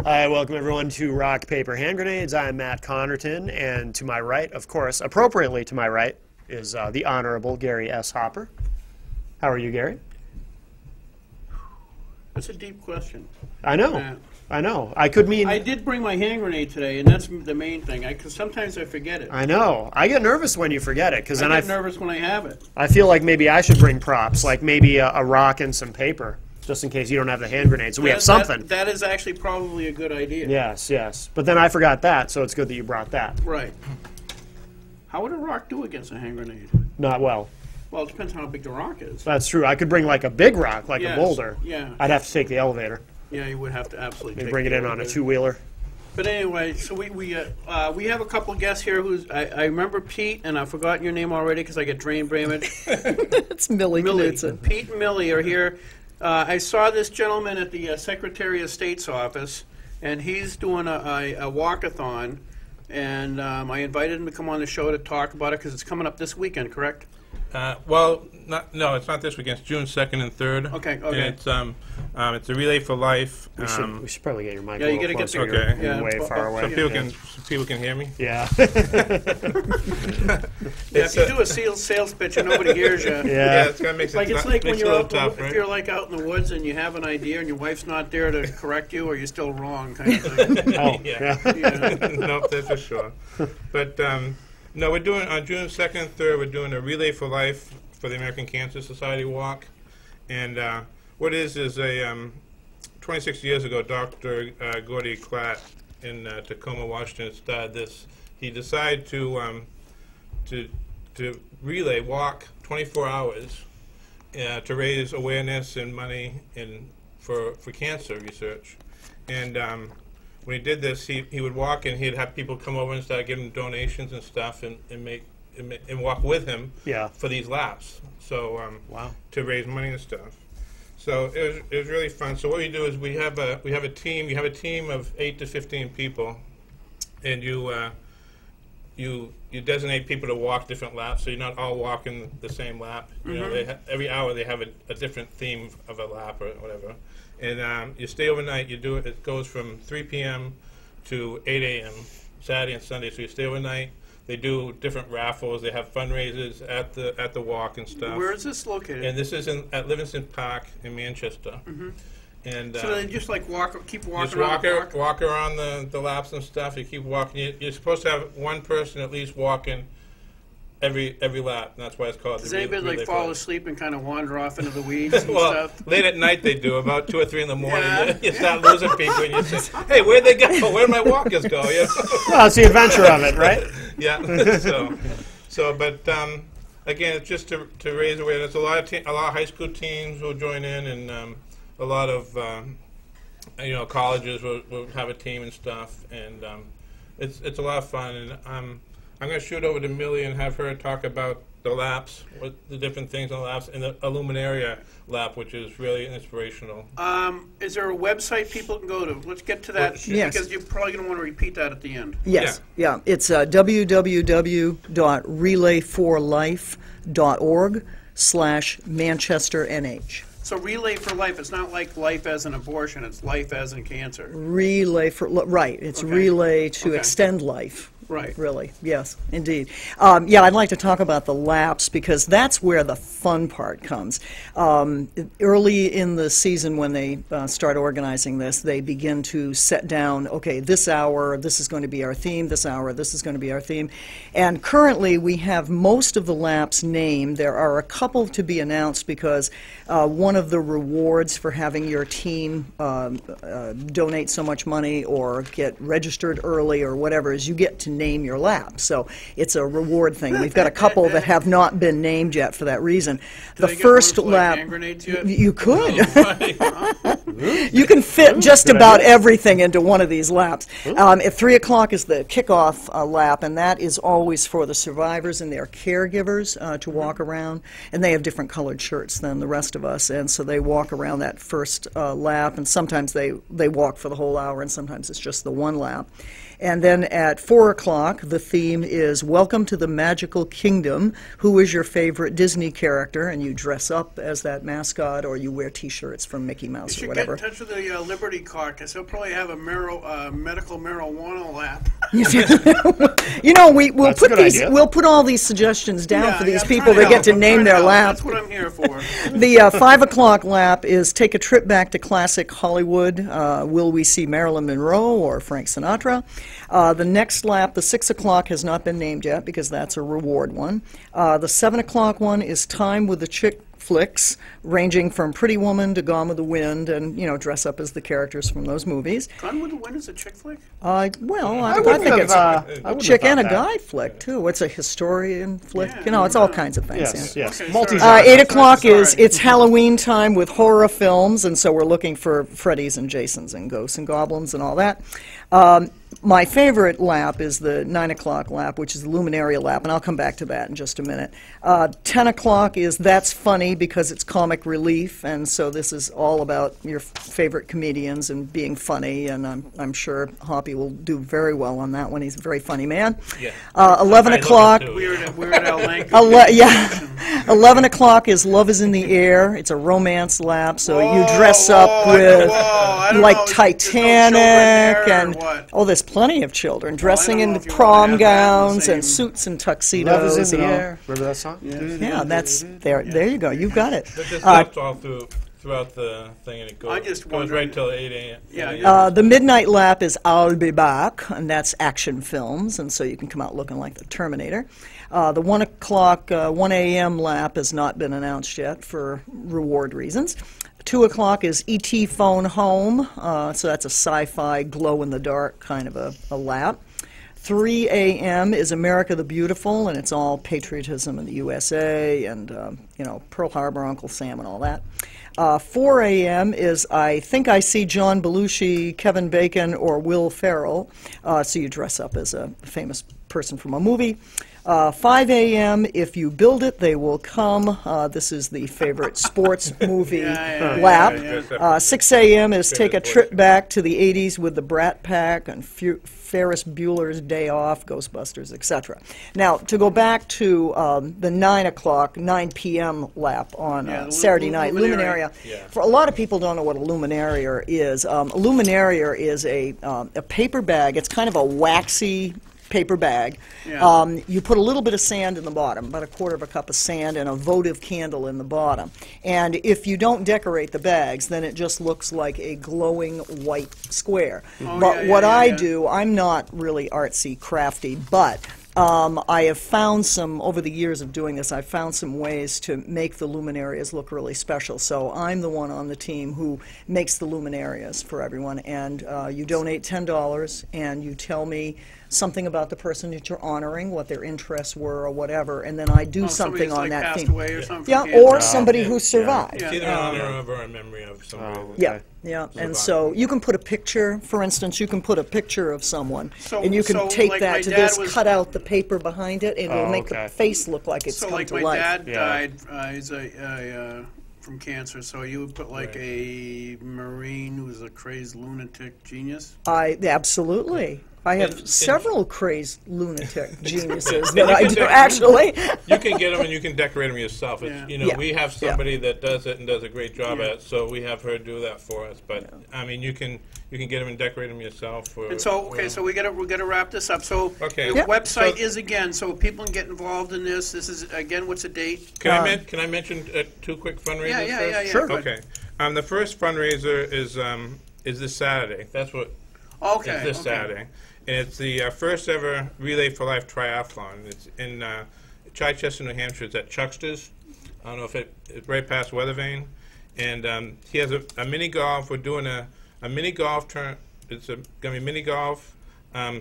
Hi, welcome everyone to Rock, Paper, Hand Grenades. I'm Matt Connerton, and to my right, of course, appropriately to my right, is the Honorable Gary S. Hopper. How are you, Gary? That's a deep question. I know. Matt. I know. I could mean... I did bring my hand grenade today, and that's the main thing. Because sometimes I forget it. I know. I get nervous when you forget it, because then I get nervous when I have it. I feel like maybe I should bring props, like maybe a rock and some paper, just in case you don't have the hand grenade. So we have something. That is actually probably a good idea. Yes, yes. But then I forgot that, so it's good that you brought that. Right. How would a rock do against a hand grenade? Not well. Well, it depends how big the rock is. That's true. I could bring like a big rock, like a boulder. Yeah. I'd have to take the elevator. Yeah, you would have to absolutely Maybe bring it in on a two-wheeler. But anyway, so we have a couple guests here who's I remember Pete, and I've forgotten your name already because I get brain damage. It's Millie Knudsen. Pete and Millie are here. I saw this gentleman at the Secretary of State's office, and he's doing a walkathon, and I invited him to come on the show to talk about it because it's coming up this weekend, correct? Well, no, it's not this weekend. It's June 2nd and 3rd. Okay. And it's a Relay for Life. We should probably get your mic Yeah, a you little gotta closer. get You're way far away. So people can hear me. Yeah. If you do a sales pitch and nobody hears you. Yeah. It's gonna make Like it's like when makes it you're a little out, tough, if right? you're like out in the woods and you have an idea and your wife's not there to correct you, or you're still wrong, kind of thing. Oh, Yeah. Yeah. No, that's for sure. But no, we're doing on June 2nd and 3rd. We're doing a Relay for Life for the American Cancer Society walk, and what it is a 26 years ago, Dr. Gordy Klatt in Tacoma, Washington, started this. He decided to relay walk 24 hours to raise awareness and money for cancer research. And when he did this, he would walk and he'd have people come over and start giving donations and stuff and walk with him for these laps. So wow. To raise money and stuff. So it was really fun. So what we do is we have a team. You have a team of 8 to 15 people, and you designate people to walk different laps. So you're not all walking the same lap. You know, every hour they have a different theme of a lap or whatever. And you stay overnight. You do it. It goes from 3 p.m. to 8 a.m. Saturday and Sunday. So you stay overnight. They do different raffles. They have fundraisers at the walk and stuff. Where is this located? And this is at Livingston Park in Manchester. And so they just like keep walking just around the park? walk around the laps and stuff. You keep walking. You're supposed to have one person at least walking every lap. And that's why it's called. Does the anybody relay like fall park. asleep and kind of wander off into the weeds and Well, stuff? late at night they do. About 2 or 3 in the morning, Yeah. you start losing people, and you say, "Hey, where'd they go? Where'd my walkers go?" You know? Well, it's the adventure of it, right? Yeah. But again, it's just to raise awareness. A lot of high school teams will join in, and a lot of colleges will have a team and stuff, and it's a lot of fun. And I'm going to shoot over to Millie and have her talk about the laps, what the different things on the laps, and the Illuminaria lap, which is really inspirational. Is there a website people can go to? Let's get to that, Yes. because you're probably going to want to repeat that at the end. Yes, yeah. It's www.relayforlife.org/ManchesterNH. So Relay for Life, it's not like life as an abortion, it's life as in cancer. Relay for right. It's Okay. relay to Okay. extend life. Right. Really, yes, indeed. I'd like to talk about the laps because that's where the fun part comes. Early in the season when they start organizing this, they begin to set down, okay, this hour, this is going to be our theme, this hour, this is going to be our theme. And currently we have most of the laps named. There are a couple to be announced because one of the rewards for having your team donate so much money or get registered early or whatever is you get to name your lap. So it's a reward thing. We've got a couple that have not been named yet for that reason. Do The they get first ones like lap, hand grenades yet? you could. No. You can fit just Good about idea. everything into one of these laps. At 3 o'clock is the kickoff lap, and that is always for the survivors and their caregivers to walk around. And they have different colored shirts than the rest of us, and so they walk around that first lap, and sometimes they walk for the whole hour, and sometimes it's just the one lap. And then at 4 o'clock, the theme is Welcome to the Magical Kingdom. Who is your favorite Disney character? And you dress up as that mascot, or you wear T-shirts from Mickey Mouse or You should whatever. Get in touch with the Liberty Caucus. They'll probably have a medical marijuana lab. You know, we'll That's a put good these, idea. we'll put all these suggestions down for these I'm people trying that get to help. I'm name trying their help. lap. That's what I'm here for. The 5 o'clock lap is take a trip back to classic Hollywood. Will we see Marilyn Monroe or Frank Sinatra? The next lap, the 6 o'clock, has not been named yet because that's a reward one. The 7 o'clock one is Time with the Chick flicks, ranging from Pretty Woman to Gone with the Wind, and, you know, dress up as the characters from those movies. Gone with the Wind is a chick flick? Well, I wouldn't think have, it's I a wouldn't chick have and a thought guy flick, too. It's a historian flick. Yeah, You know, it's all kinds of things. Yes, yeah. yes. Okay, Multi-genre. sorry. 8 o'clock is Sorry. it's Halloween time with horror films, and so we're looking for Freddy's and Jasons and ghosts and goblins and all that. My favorite lap is the 9 o'clock lap, which is the Luminaria lap, and I'll come back to that in just a minute. 10 o'clock is That's Funny because it's comic relief, and so this is all about your favorite comedians and being funny, and I'm sure Hoppy will do very well on that one. He's a very funny man. Yeah. 11 I love it o'clock. too. Weird Al Yankovic. Yeah, 11 o'clock is Love is in the Air. It's a romance lap, so you dress up Whoa, with I don't like know. There's no Titanic children there, or and what? oh, there's plenty of children dressing don't know in if you wanna prom have that in the gowns and same- suits and Love tuxedos. is in the and all. air. Remember that song? Yeah, that's there. There you go. You got it. But this laps all throughout the thing, and it goes, I just goes wondering- right till 8 a.m. Yeah, 8 yeah. The midnight lap is I'll Be Back, and that's action films, and so you can come out looking like the Terminator. The 1 o'clock, 1 a.m. lap has not been announced yet for reward reasons. 2 o'clock is E.T. Phone Home, so that's a sci-fi glow-in-the-dark kind of a lap. 3 a.m. is America the Beautiful, and it's all patriotism in the USA and, you know, Pearl Harbor, Uncle Sam, and all that. 4 a.m. is I Think I See John Belushi, Kevin Bacon, or Will Ferrell, so you dress up as a famous person from a movie. 5 a.m., If You Build It, They Will Come. This is the favorite sports movie Yeah, lap. yeah. 6 a.m. is Take a Favorite Trip voice. Back to the 80s with the Brat Pack and Ferris Bueller's Day Off, Ghostbusters, etc. Now, to go back to the 9 o'clock, 9 p.m. lap on Yeah, the Saturday night, Luminaria. Luminaria. Yeah. For a lot of people don't know what a Luminaria is. A Luminaria is a paper bag. It's kind of a waxy paper bag. Yeah. You put a little bit of sand in the bottom, about a quarter of a cup of sand, and a votive candle in the bottom. And if you don't decorate the bags, then it just looks like a glowing white square. Oh, But yeah, what yeah, I yeah. do, I'm not really artsy, crafty, but I have found some, over the years of doing this, I've found some ways to make the luminarias look really special. So I'm the one on the team who makes the luminarias for everyone. And you donate $10 and you tell me something about the person that you're honoring, what their interests were or whatever, and then I do something Somebody's, on like, that passed theme. away or something. Yeah, from cancer. or somebody who yeah. survived. Yeah. It's either in honor of or in memory of somebody. Oh, Yeah, Okay. yeah, and Survive. so you can put a picture, for instance, you can put a picture of someone, So- and you can so, take like, my that to dad this, was- cut out the paper behind it, and it'll Oh, make okay. the face look like it's So, come like, to my life. dad Yeah. died. He's from cancer. So you would put like a Marine who's a crazed lunatic genius. Absolutely. I have And- several crazed lunatic geniuses And that you I can do, do- actually. You can get them and you can decorate them yourself. It's, Yeah. you know, Yeah. we have Yeah. somebody that does it and does a great job Yeah. at it, so we have her do that for us. But I mean, you can get them and decorate them yourself. Or, And so, okay, or- so we gotta wrap this up. So Okay. your Yep. website So- is again, so people can get involved in this. This is again, what's the date? Can I mention two quick fundraisers Yeah, first? yeah, yeah. Sure. Go ahead. Okay. The first fundraiser is this Saturday. That's what Okay. is this okay. Saturday, and it's the first ever Relay for Life triathlon. It's in Chichester, New Hampshire. It's at Chuckster's. I don't know if it's right past Weathervane, and he has a mini golf. We're doing a mini golf turn. It's going to be mini golf,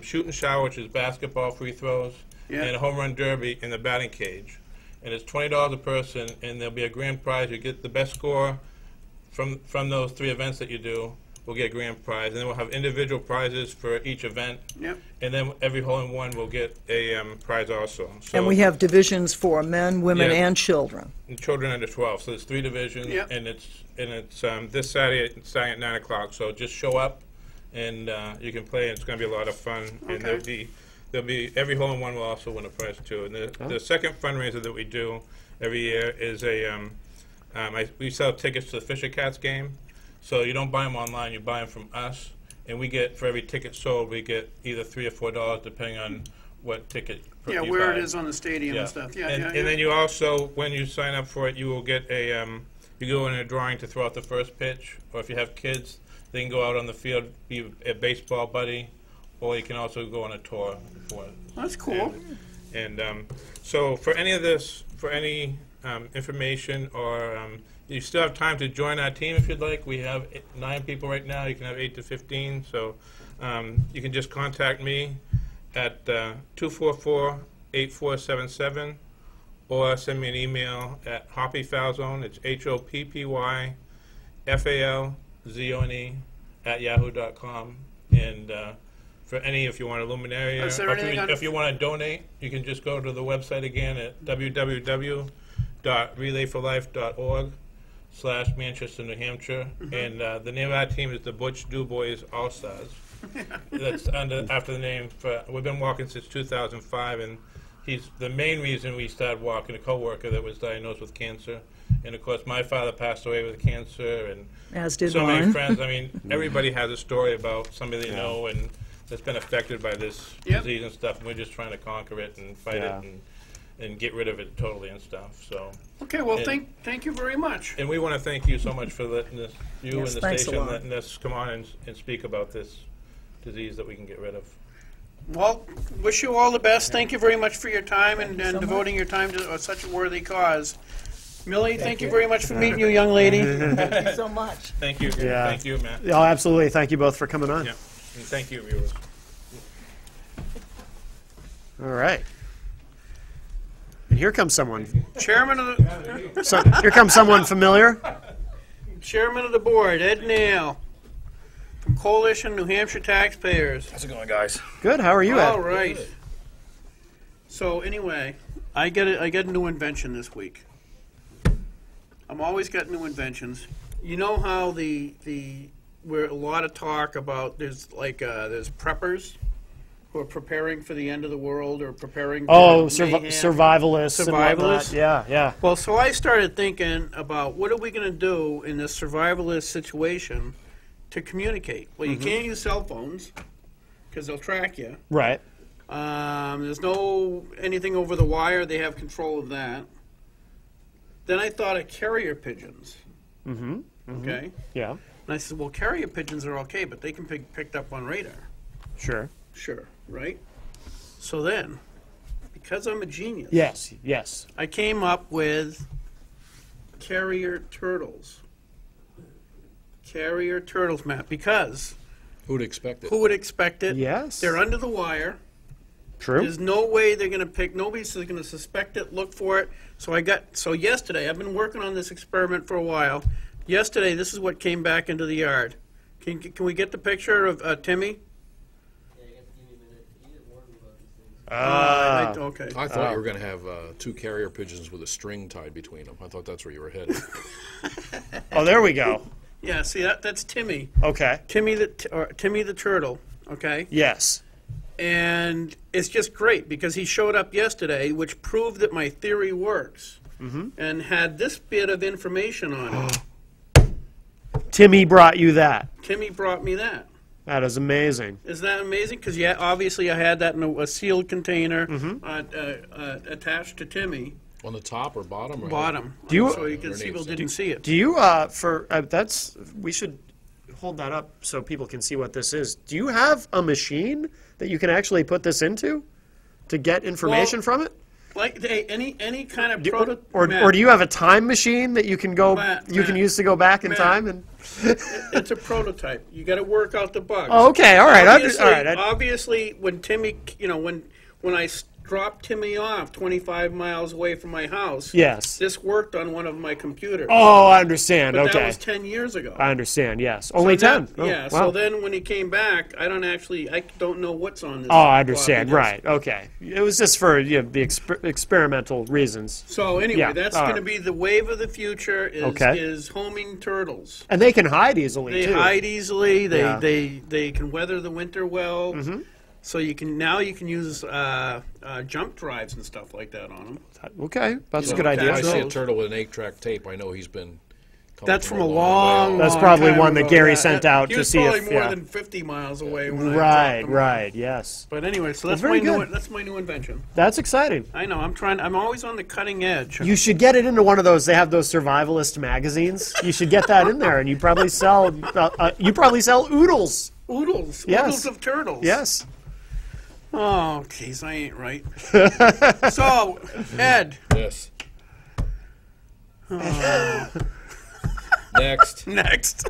shoot and shower, which is basketball free throws, Yeah. and a home run derby in the batting cage. And it's $20 a person, and there'll be a grand prize. You get the best score from those three events that you do. We'll get a grand prize, and then we'll have individual prizes for each event. Yep. And then every hole in one will get a prize also. So And we have divisions for men, women, Yeah. and children. and children under 12. So there's 3 divisions, Yep. and it's this Saturday starting at 9 o'clock. So just show up, and you can play. And it's going to be a lot of fun. And Okay. there'll be every hole in one will also win a prize too. And the second fundraiser that we do every year is we sell tickets to the Fisher Cats game. So you don't buy them online, you buy them from us, and we get, for every ticket sold, we get either $3 or $4 depending on what ticket Yeah, you where buy. it is on the stadium and stuff. Yeah, and, yeah, and yeah. then you also, when you sign up for it, you will get a, you go in a drawing to throw out the first pitch, or if you have kids, they can go out on the field, be a baseball buddy, or you can also go on a tour for it. That's cool. And so for any of this, for any information, or you still have time to join our team if you'd like. We have 9 people right now. You can have 8 to 15. So you can just contact me at 244-8477, or send me an email at hoppyfalzone. It's HOPPYFALZONE @yahoo.com. And for any, if you want a luminaria, Is there or anything on- if you want to donate, you can just go to the website again at www.relayforlife.org/Manchester, New Hampshire. And the name of our team is the Butch DuBois All-Stars. That's after the name. We've been walking since 2005, and he's the main reason we started walking, a coworker that was diagnosed with cancer. And of course, my father passed away with cancer, and As did so mine. many friends. I mean, everybody has a story about somebody they know and that's been affected by this Yep. disease and stuff. And we're just trying to conquer it and fight Yeah. it and get rid of it totally and stuff. So, Okay, well, And- thank you very much. and we want to thank you so much for letting us, you Yes, and the thanks a station, lot. letting us come on and speak about this disease that we can get rid of. Well, wish you all the best. Thank you very much for your time and so devoting your time to such a worthy cause. Millie, thank you very much for meeting you, young lady. Thank you so much. Thank you. Yeah. Thank you, Matt. Oh, absolutely. Thank you both for coming on. Yeah. And thank you, viewers. All right. And here comes someone. Chairman of the Here comes someone familiar. Chairman of the board, Ed Nail, from Coalition New Hampshire Taxpayers. How's it going, guys? Good. How are you, All Ed? right. So anyway, I get a new invention this week. I'm always got new inventions. You know how where a lot of talk about there's preppers who are preparing for the end of the world or preparing. Oh, for mayhem. survivalists. And whatnot. Survivalists? Yeah, yeah. Well, so I started thinking about what are we going to do in this survivalist situation to communicate. Well, you can't use cell phones because they'll track you. Right. There's no anything over the wire. They have control of that. Then I thought of carrier pigeons. Mm-hmm. Okay. Yeah. And I said, well, carrier pigeons are okay, but they can be picked up on radar. Sure. Sure. Right? So then, because I'm a genius, Yes. Yes. I came up with carrier turtles. Carrier turtles, Matt, because Who'd expect it? who would expect it? Yes. They're under the wire. True. There's no way they're going to pick. Nobody's going to suspect it. Look for it. So yesterday, I've been working on this experiment for a while. Yesterday, this is what came back into the yard. Can we get the picture of Timmy? Ah. Okay. I thought you were going to have 2 carrier pigeons with a string tied between them. I thought that's where you were headed. Oh, there we go. Yeah. See that's Timmy. Okay. Timmy the turtle. Okay. Yes. And it's just great because he showed up yesterday, which proved that my theory works, and had this bit of information on it. Timmy brought you that. Timmy brought me that. That is amazing. Isn't that amazing? Because obviously I had that in a sealed container attached to Timmy. On the top or bottom? Or Bottom. Do you- So you can see people didn't see it. Do you we should hold that up so people can see what this is. Do you have a machine that you can actually put this into to get information Well, from it? Like any kind of Do, prototype. or do you have a time machine that you can Matt, can use to go back in Matt. time and It's a prototype. You got to work out the bugs. Oh, okay, all right. Obviously, obviously, when Timmy, when I dropped Timmy off 25 miles away from my house, Yes. this worked on one of my computers. Oh, I understand. but that Okay. was 10 years ago. I understand. Yes. Only So 10. that- yeah. Oh, So wow. then when he came back, I don't know what's on this. Oh, I understand. floppy disk. Right. Okay. It was just for the experimental reasons. So anyway, Yeah, that's all going to right. be the wave of the future. Okay. Is homing turtles. And they can hide easily They too. hide easily. They, Yeah. they can weather the winter well. So you can use jump drives and stuff like that on them. Okay, that's a You good know, idea. If I see a those. turtle with an 8-track tape, I know he's been coming That's from a way long, That's long probably time one that ago. Gary Yeah, sent that- out he to was see probably if more yeah. than 50 miles away. When I Right, dropped him right, off. yes. But anyway, so that's very my new good. that's my new invention. That's exciting. I know. I'm always on the cutting edge. You should get it into one of those. They have those survivalist magazines. You should get that in there, and you probably sell oodles. Oodles. Yes. Oodles of turtles. Yes. Oh, jeez, I ain't right. So, Ed, Yes. Next. next.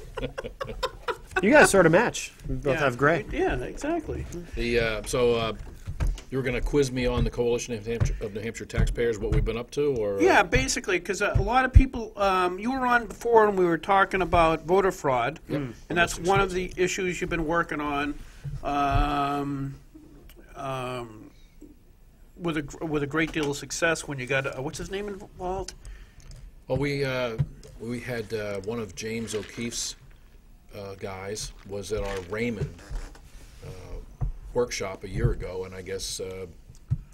You guys sort of match. You both have gray. Yeah, exactly. You were going to quiz me on the Coalition of New Hampshire Taxpayers, what we've been up to, or Yeah, basically, because a lot of people, you were on before and we were talking about voter fraud, and that's one of the issues you've been working on with a great deal of success when you got, what's his name involved? Well, we had one of James O'Keefe's guys was at our Raymond workshop a year ago, and I guess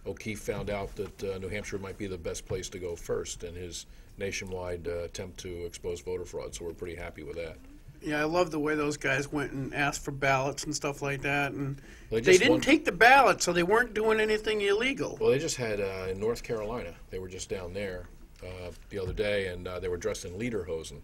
O'Keefe found out that New Hampshire might be the best place to go first in his nationwide attempt to expose voter fraud. So we're pretty happy with that. Yeah, I love the way those guys went and asked for ballots and stuff like that, and They they just didn't won- take the ballots, so they weren't doing anything illegal. Well, they just had in North Carolina. They were just down there the other day, and they were dressed in lederhosen.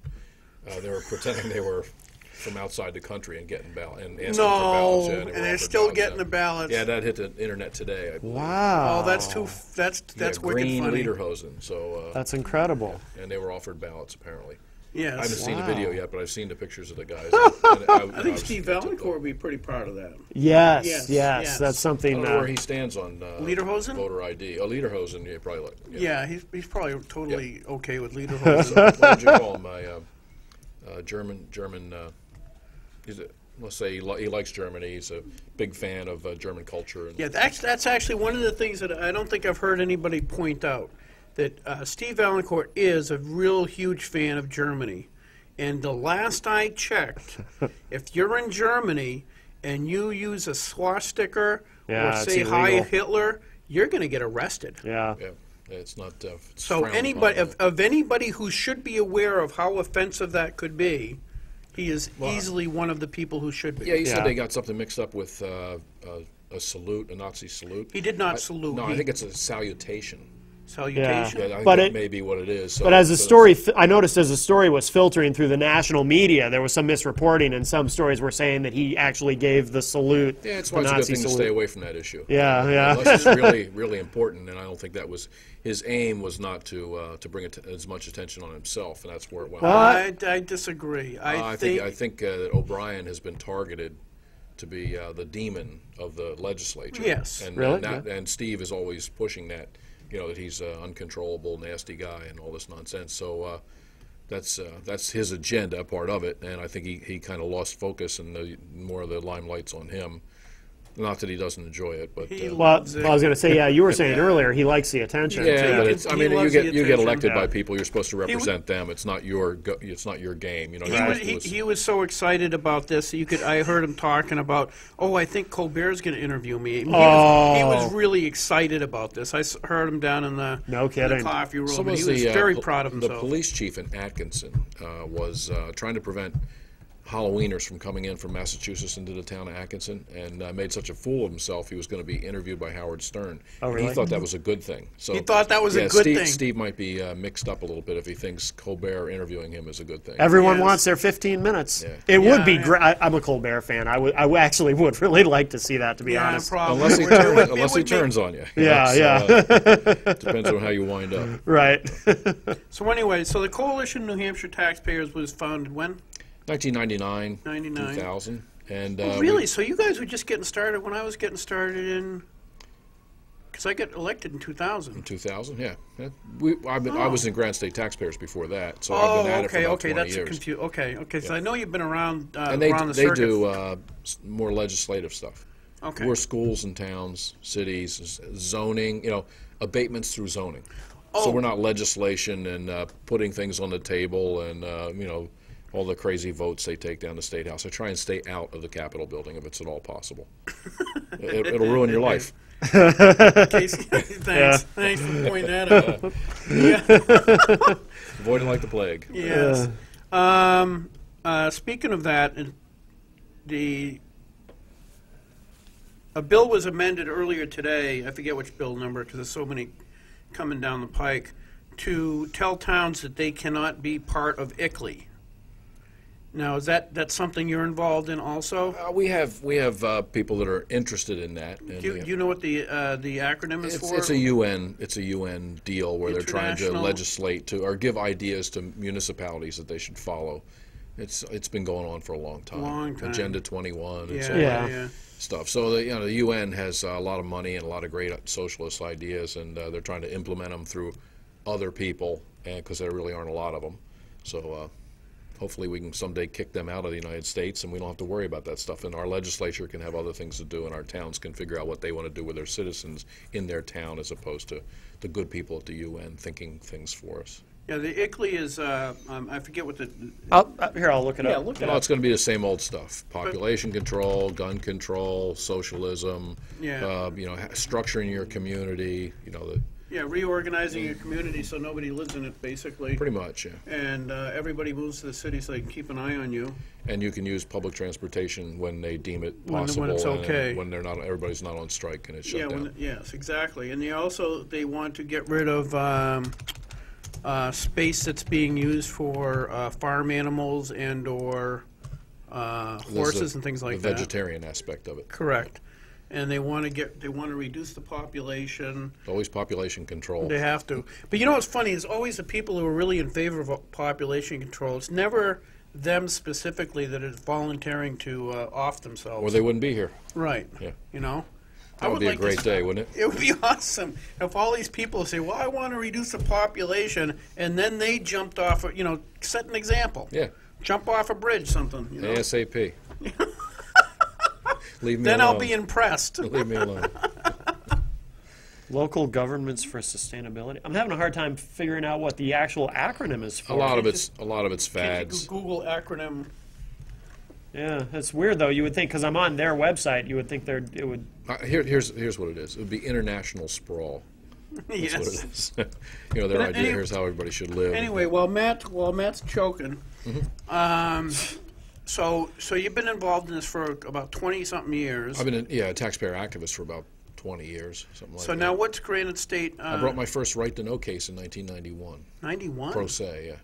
They were pretending they were from outside the country and getting ballot and asking for ballots. No, Yeah, they were and they're offered still ballots, getting yeah. the ballots. Yeah, that hit the internet today. I believe. Wow. Oh, that's that's Yeah, wicked green funny. lederhosen. So That's incredible. and they were offered ballots apparently. Yes. I haven't seen the Wow. video yet, but I've seen the pictures of the guys. I think Steve Valencourt would be pretty proud of that. Yes, Yes, yes, yes. that's I something. don't know where he stands on Lederhosen? voter ID. Oh, lederhosen, yeah, probably. Yeah, he's probably totally okay with lederhosen. What would you call him? German. Let's say he likes Germany. He's a big fan of German culture. And Yeah, that's actually one of the things that I don't think I've heard anybody point out, that Steve Valencourt is a real huge fan of Germany. And the last I checked, if you're in Germany and you use a swastika Yeah, or it's say Hi illegal. Hitler, you're going to get arrested. Yeah. yeah, it's not. It's So frowned anybody upon. of anybody who should be aware of how offensive that could be, he is easily one of the people who should be. Yeah, he Yeah. said they got something mixed up with a salute, a Nazi salute. He did not salute. No, He- I think it's a salutation. Salutation. Yeah, I think But that it- may be what it is. So, But as the so- story, I noticed as the story was filtering through the national media, there was some misreporting, and some stories were saying that he actually gave the salute. Yeah, it's the why it's a good Nazi thing to salute. stay away from that issue. Yeah, yeah. Unless it's really, really important, and I don't think that was his aim. Was not to bring as much attention on himself, and that's where it went. Well, I disagree. I think that O'Brien has been targeted to be the demon of the legislature. Yes. and, Really? and Steve is always pushing that. That he's an uncontrollable, nasty guy, and all this nonsense. So that's his agenda, part of it, and I think he kind of lost focus, and more of the limelight's on him. Not that he doesn't enjoy it, but He Well, loves it. I was going to say, yeah, you were saying earlier he likes the attention. yeah, too. but it's, I He mean, you loves the get attention. elected by Yeah. people. You're supposed to represent them. It's not your game. You're He was, supposed to listen. he was so excited about this. I heard him talking about, I think Colbert's going to interview me. He was really excited about this. I heard him down in the, No in kidding. the coffee room, So and he was the, very pol- proud of The himself. police chief in Atkinson was trying to prevent Halloweeners from coming in from Massachusetts into the town of Atkinson, and made such a fool of himself he was going to be interviewed by Howard Stern. Oh, And really? he thought that was a good thing. So He thought that was a yeah, good Steve, thing. Steve might be mixed up a little bit if he thinks Colbert interviewing him is a good thing. Everyone Yes. wants their 15 minutes. Yeah. It would be Yeah. great. I'm a Colbert fan. I actually would really like to see that, to be Yeah, honest. probably. Unless he, It turns, would- unless it he would be- turns on you. Yeah, Depends on how you wind up. Right. So anyway, so the Coalition New Hampshire Taxpayers was founded when? 1999, 99. 2000. And, Really? So you guys were just getting started when I was getting started in... Because I got elected in 2000. 2000, yeah. I was in Grand State Taxpayers before that, so I've Oh, been at it for okay, about okay, 20 that's years. okay. So I know you've been around And around the they circuit. do more legislative stuff. Okay. More schools and towns, cities, zoning, abatements through zoning. Oh. So we're not legislation and putting things on the table and, all the crazy votes they take down the State House. I try and stay out of the Capitol building if it's at all possible. It'll ruin your life. Casey, thanks for pointing that out. Avoid it like the plague. Yes. Speaking of that, a bill was amended earlier today. I forget which bill number because there's so many coming down the pike, to tell towns that they cannot be part of ICLEI. Now, is that's something you're involved in also? We have people that are interested in that. And Do you know what the acronym is for? It's a UN deal where they're trying to International- legislate to or give ideas to municipalities that they should follow. It's been going on for a long time. Long time. Agenda 21 and so Yeah, on. yeah. Stuff. So the UN has a lot of money and a lot of great socialist ideas, and they're trying to implement them through other people, because there really aren't a lot of them. So hopefully we can someday kick them out of the United States, and we don't have to worry about that stuff. And our legislature can have other things to do, and our towns can figure out what they want to do with their citizens in their town, as opposed to the good people at the UN thinking things for us. Yeah, the ICLEI is, I forget what the, Here, I'll look it up. look it Well, up. it's going to be the same old stuff: population control, gun control, socialism. Yeah. Structuring your community. Yeah, reorganizing your community so nobody lives in it, basically. Pretty much, yeah. And everybody moves to the city so they can keep an eye on you. And you can use public transportation when they deem it When possible, it's okay. and when they're not, everybody's not on strike and it's shut Yeah, down. yes, exactly. And they want to get rid of space that's being used for farm animals and or There's horses and things like the that. vegetarian aspect of it. Correct. And they want to reduce the population. Always population control. They have to. But you know what's funny is always the people who are really in favor of population control. It's never them specifically that is volunteering to off themselves. Or they wouldn't be here. Right. Yeah. You know? I That would be a like to great s- day, wouldn't it? It would be awesome if all these people say, well, I want to reduce the population, and then they jumped off, set an example. Yeah. Jump off a bridge, something. ASAP. Leave me Then alone. I'll be impressed. Leave me alone. Local governments for sustainability. I'm having a hard time figuring out what the actual acronym is for. A lot of it's Can't fads. you Google acronym? Yeah, it's weird though. You would think, because I'm on their website, you would think it would. Here's what it is. It would be international sprawl. That's what it Yes. is. Their But idea any- here's how everybody should live. Anyway, while Matt's choking, so you've been involved in this for about 20-something years. I've been a taxpayer activist for about 20 years, something like So that. now what's Granite State? I brought my first right to know case in 1991. 91? Pro se, yeah.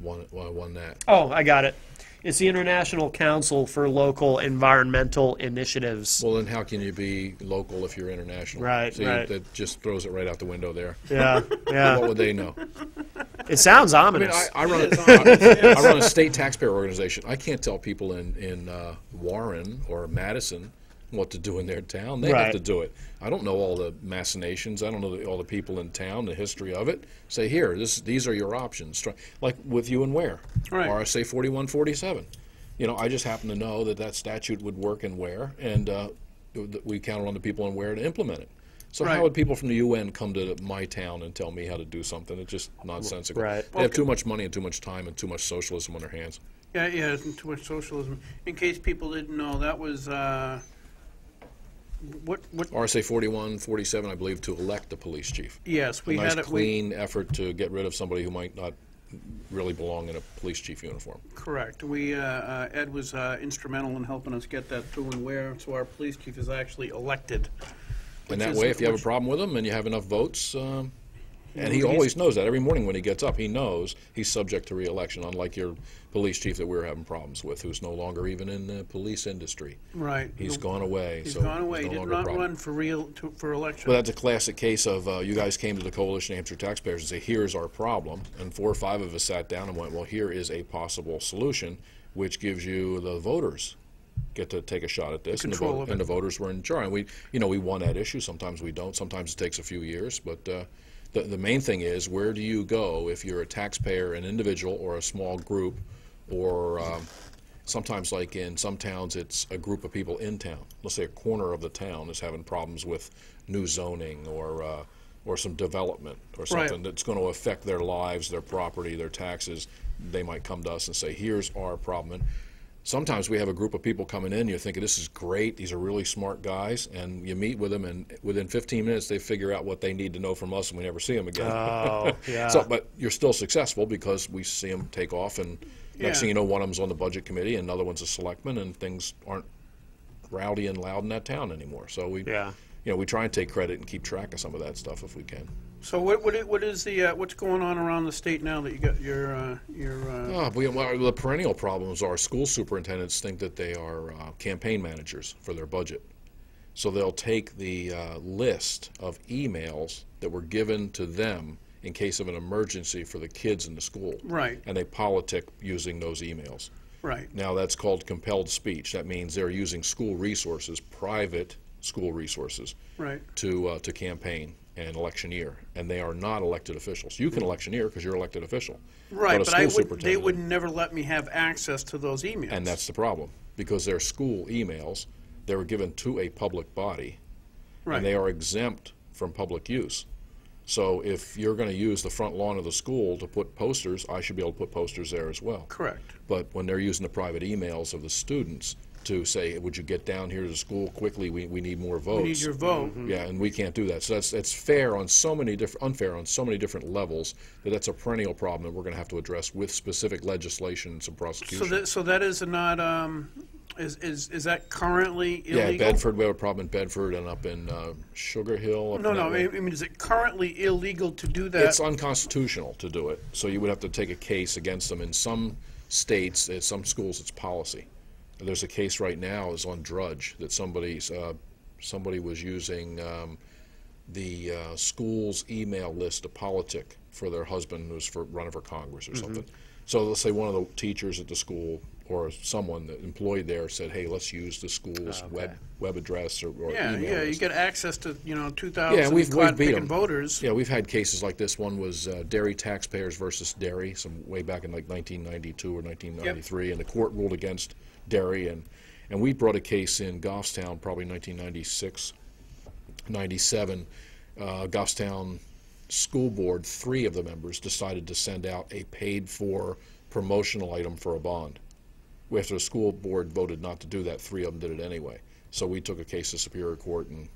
Won that. Oh, I got it. It's the International Council for Local Environmental Initiatives. Well, then how can you be local if you're international? Right, See, right. that just throws it right out the window there. Yeah, What yeah. would they know? It sounds I mean, ominous. I run a state taxpayer organization. I can't tell people in Warren or Madison what to do in their town. They have Right. to do it. I don't know all the machinations. I don't know all the people in town, the history of it. Say, here, these are your options. Like with you and Ware, Right. RSA 4147. I just happen to know that statute would work in Ware, and we counted on the people in Ware to implement it. So Right. how would people from the UN come to my town and tell me how to do something? It's just nonsensical. Right. They have too much money and too much time and too much socialism on their hands. Yeah, isn't too much socialism. In case people didn't know, that was what? RSA 4147, I believe, to elect the police chief. Yes, we a nice, had it. clean effort to get rid of somebody who might not really belong in a police chief uniform. Correct. Ed was instrumental in helping us get that through and where, so our police chief is actually elected. And that is- way, if you have a which- problem with him and you have enough votes, and he always knows that. Every morning when he gets up, he knows he's subject to re-election, unlike your police chief that we're having problems with, who's no longer even in the police industry. Right. He's gone away. He's so gone away. he's He no did longer a not problem. run for election. Well, that's a classic case of you guys came to the Coalition of Hampshire Taxpayers and say, here's our problem. And 4 or 5 of us sat down and went, well, here is a possible solution, which gives you the voters get to take a shot at this. Control of it. And the voters were in charge. And we won that issue. Sometimes we don't. Sometimes it takes a few years. But the main thing is, where do you go if you're a taxpayer, an individual, or a small group, or sometimes, like in some towns, it's a group of people in town. Let's say a corner of the town is having problems with new zoning or some development or something Right. that's going to affect their lives, their property, their taxes. They might come to us and say, here's our problem. And sometimes we have a group of people coming in, you're thinking, this is great, these are really smart guys, and you meet with them, and within 15 minutes they figure out what they need to know from us, and we never see them again. Oh, yeah. So, but you're still successful because we see them take off, and next Yeah. thing you know, one of them's on the budget committee, and another one's a selectman, and things aren't rowdy and loud in that town anymore. So we, Yeah. we try and take credit and keep track of some of that stuff if we can. So what is the what's going on around the state now that you got your Well, the perennial problems are school superintendents think that they are campaign managers for their budget. So they'll take the list of emails that were given to them in case of an emergency for the kids in the school. Right. And they politic using those emails. right? Now that's called compelled speech. That means they're using school resources, private school resources, Right. to campaign and electioneer, and they are not elected officials. You can electioneer because you're an elected official. Right, a but school they superintendent- would never let me have access to those emails. And that's the problem, because they're school emails, they were given to a public body, right. and they are exempt from public use. So if you're going to use the front lawn of the school to put posters, I should be able to put posters there as well. Correct. But when they're using the private emails of the students to say, would you get down here to the school quickly, we need more votes. We need your vote. Yeah, and we can't do that. So that's fair on so many unfair on so many different levels that's a perennial problem that we're going to have to address with specific legislation and some prosecution. So that is not is that currently illegal? Yeah, Bedford, we have a problem in Bedford and up in Sugar Hill. up No, in no. that I way. mean, is it currently illegal to do that? It's unconstitutional to do it. So you would have to take a case against them. In some states, in some schools, it's policy. There's a case right now is on Drudge that somebody was using the school's email list to politic for their husband who was running for Congress or something. So let's say one of the teachers at the school or someone that employed there said, "Hey, let's use the school's web address or yeah, email yeah. list." You get access to 2,000 Yeah, we've beat picking them. voters. Yeah, we've had cases like this. One was dairy taxpayers versus dairy, some way back in like 1992 or 1993, and the court ruled against dairy, and we brought a case in Goffstown, probably 1996, 97. Goffstown School Board, 3 of the members decided to send out a paid-for promotional item for a bond. After the school board voted not to do that, 3 of them did it anyway. So we took a case to Superior Court, and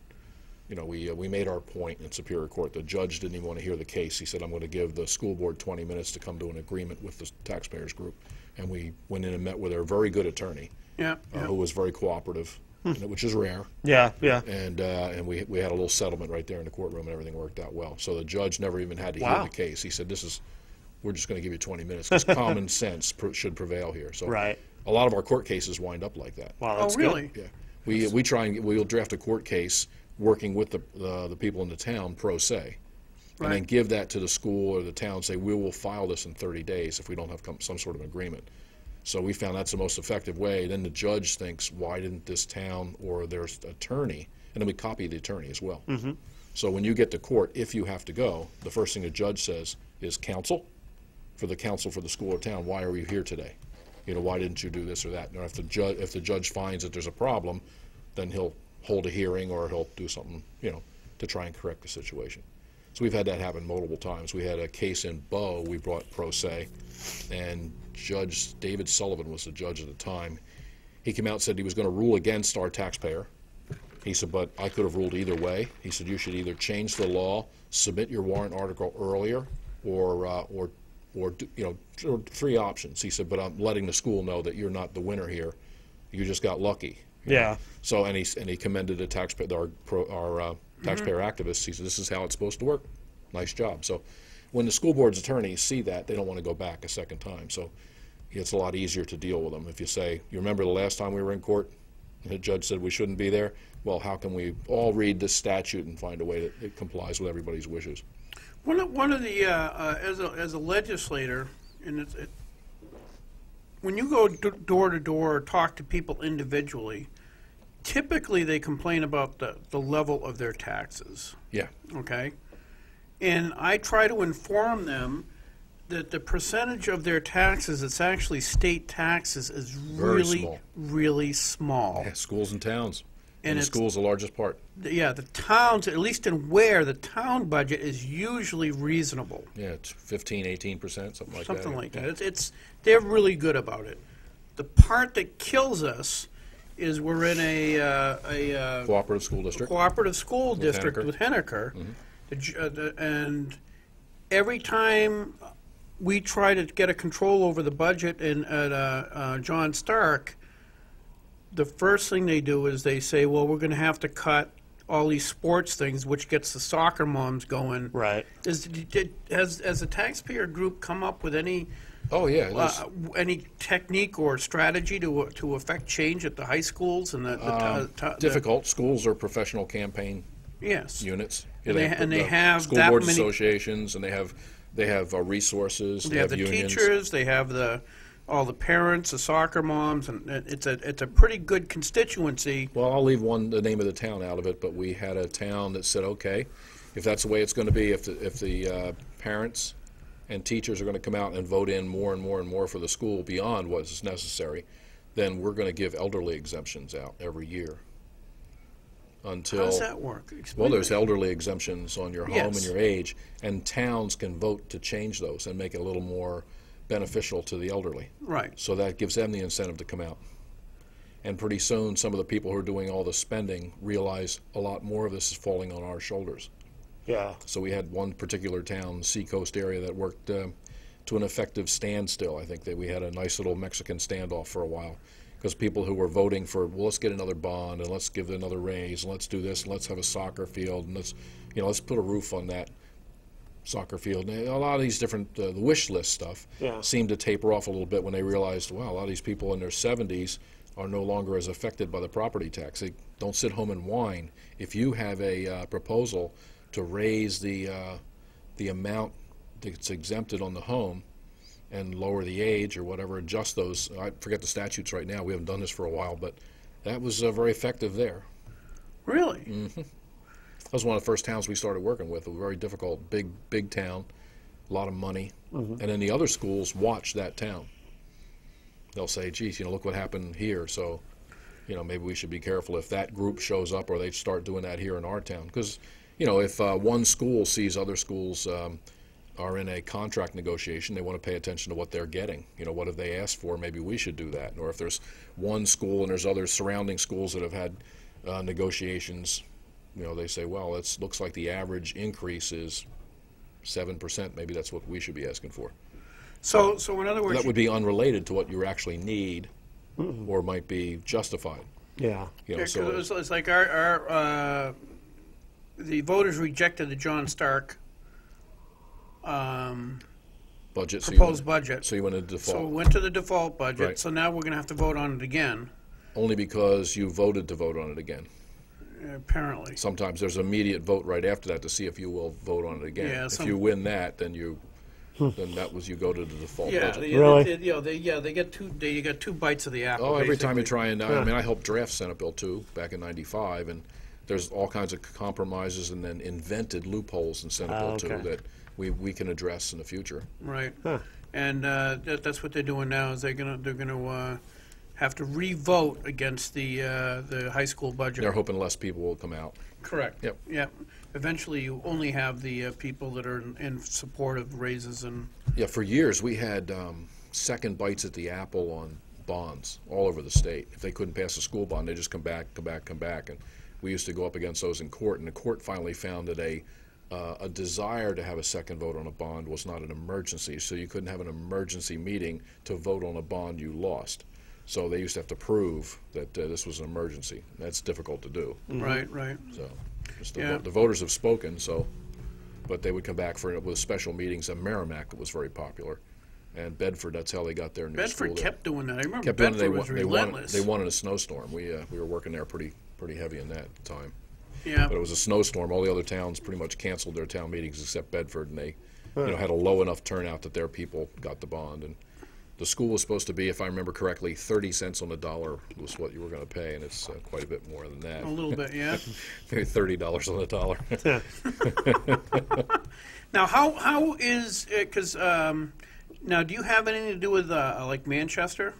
we made our point in Superior Court. The judge didn't even want to hear the case. He said, I'm going to give the school board 20 minutes to come to an agreement with the taxpayers group. And we went in and met with our very good attorney, Yeah, yeah. who was very cooperative, which is rare. Yeah, yeah. And we had a little settlement right there in the courtroom, and everything worked out well. So the judge never even had to hear Wow. the case. He said, we're just going to give you 20 minutes, because common sense should prevail here. So Right. a lot of our court cases wind up like that. Wow, Oh, that's really? good. Yeah, we try and we'll draft a court case working with the people in the town pro se, and then Right. give that to the school or the town. Say we will file this in 30 days if we don't have some sort of agreement. So we found that's the most effective way. Then the judge thinks, why didn't this town or their attorney? And then we copy the attorney as well. Mm-hmm. So when you get to court, if you have to go, the first thing the judge says is, counsel, for the school or town, why are you here today? Why didn't you do this or that? And if the judge finds that there's a problem, then he'll hold a hearing or he'll do something, to try and correct the situation. So we've had that happen multiple times. We had a case in Bow we brought pro se, and Judge David Sullivan was the judge at the time. He came out and said he was going to rule against our taxpayer. He said, but I could have ruled either way. He said, you should either change the law, submit your warrant article earlier, or 3 options. He said, but I'm letting the school know that you're not the winner here. You just got lucky. Yeah. So and he commended the taxpayer, our taxpayer activists. He said, this is how it's supposed to work. Nice job. So when the school board's attorneys see that, they don't want to go back a second time. So it's a lot easier to deal with them. If you say, you remember the last time we were in court, the judge said we shouldn't be there. Well, how can we all read this statute and find a way that it complies with everybody's wishes? One of the as a legislator, and when you go door to door or talk to people individually, typically they complain about the level of their taxes. Yeah. Okay, and I try to inform them that the percentage of their taxes that's actually state taxes is Very really, small. really small. Yeah, schools and towns. And the it's- school's the largest part. Yeah, the towns, at least in Ware, the town budget is usually reasonable. Yeah, it's 15, 18%, something like that. Something like that. They're really good about it. The part that kills us is we're in a Cooperative school district. cooperative school district Henniker. with Henniker, and every time we try to get a control over the budget at John Stark, the first thing they do is they say, well, we're going to have to cut all these sports things, which gets the soccer moms going. Right. Has the taxpayer group come up with any Oh, yeah. there's- any technique or strategy to affect change at the high schools and difficult. Schools are professional campaign yes. units. And they have school that boards many- associations, and they have resources. They have the unions. teachers. They have all the parents, the soccer moms, and it's a pretty good constituency. Well, I'll leave the name of the town out of it, but we had a town that said, okay, if that's the way it's going to be, if the parents and teachers are going to come out and vote in more and more and more for the school beyond what is necessary, then we're going to give elderly exemptions out every year. How Until does that work? Explain well, there's that. elderly exemptions on your home Yes. and your age, and towns can vote to change those and make it a little more beneficial to the elderly. Right. So that gives them the incentive to come out. And pretty soon, some of the people who are doing all the spending realize a lot more of this is falling on our shoulders. Yeah. So we had one particular town, Seacoast area, that worked to an effective standstill. I think that we had a nice little Mexican standoff for a while, because people who were voting for, well, let's get another bond and let's give it another raise and let's do this and let's have a soccer field and let's put a roof on that soccer field. And a lot of these different the wish list stuff Yeah. seemed to taper off a little bit when they realized, wow, a lot of these people in their 70s are no longer as affected by the property tax. They don't sit home and whine. If you have a proposal to raise the amount that's exempted on the home and lower the age or whatever, adjust those. I forget the statutes right now. We haven't done this for a while, but that was very effective there. Really? That was one of the first towns we started working with. It was very difficult, big town, a lot of money. And then the other schools watch that town. They'll say, geez, look what happened here, so, maybe we should be careful if that group shows up or they start doing that here in our town. Because, if one school sees other schools are in a contract negotiation, they want to pay attention to what they're getting. What have they asked for? Maybe we should do that. Or if there's one school and there's other surrounding schools that have had negotiations, they say, well, it looks like the average increase is 7%. Maybe that's what we should be asking for. So in other words, That would be unrelated to what you actually need or might be justified. Yeah. So it's like our the voters rejected the John Stark budget. proposed budget. So you went into default. So we went to the default budget. Right. So now we're going to have to vote on it again, Only because you voted to vote on it again. apparently. Sometimes there's an immediate vote right after that to see if you will vote on it again. Yeah, if some- you win that, then you go to the default Yeah, budget. Really? they get two bites of the apple. Oh, every time you basically. try and I helped draft Senate Bill 2 back in '95, and there's all kinds of compromises and then invented loopholes in Senate Bill 2 okay. that we can address in the future. Right. And that's what they're doing now. Is they're gonna have to re-vote against the high school budget. They're hoping less people will come out. Correct. Yep. Yep. Eventually, you only have the people that are in support of raises and. Yeah, for years we had second bites at the apple on bonds all over the state. If they couldn't pass a school bond, they just come back, and we used to go up against those in court. And the court finally found that a desire to have a second vote on a bond was not an emergency, so you couldn't have an emergency meeting to vote on a bond you lost. So they used to have to prove that this was an emergency. That's difficult to do. Right. Right. So just Yeah. the voters have spoken. So, but they would come back with special meetings. In Merrimack, it was very popular, and Bedford. That's how they got their new school. Bedford there. kept doing that. I remember Kept doing it. Bedford was They relentless. wanted a snowstorm. We were working there pretty heavy in that at the time. Yeah. But it was a snowstorm. All the other towns pretty much canceled their town meetings except Bedford, and they had a low enough turnout that their people got the bond. And the school was supposed to be, if I remember correctly, 30 cents on the dollar was what you were going to pay, and it's quite a bit more than that. A little bit, yeah. Maybe $30 on the dollar. Now, how is it? Because now, do you have anything to do with like Manchester?